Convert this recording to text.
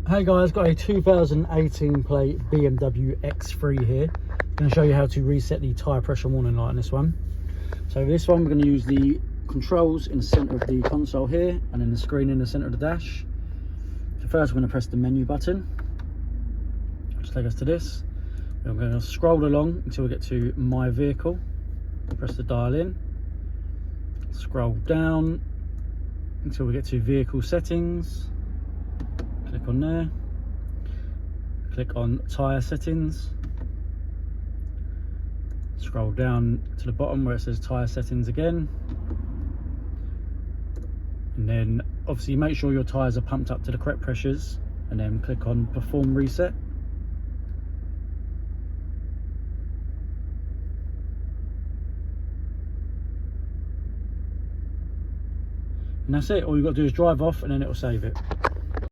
Hey guys, got a 2018 plate BMW X3 here. I'm going to show you how to reset the tyre pressure warning light on this one. So this one we're going to use the controls in the centre of the console here, and then the screen in the centre of the dash. So first we're going to press the menu button, which will take us to this. We're going to scroll along until we get to My Vehicle. Press the dial in, scroll down until we get to Vehicle Settings. Click on there, click on tyre settings, scroll down to the bottom where it says tyre settings again, and then obviously make sure your tyres are pumped up to the correct pressures, and then click on perform reset. And that's it. All you've got to do is drive off and then it will save it.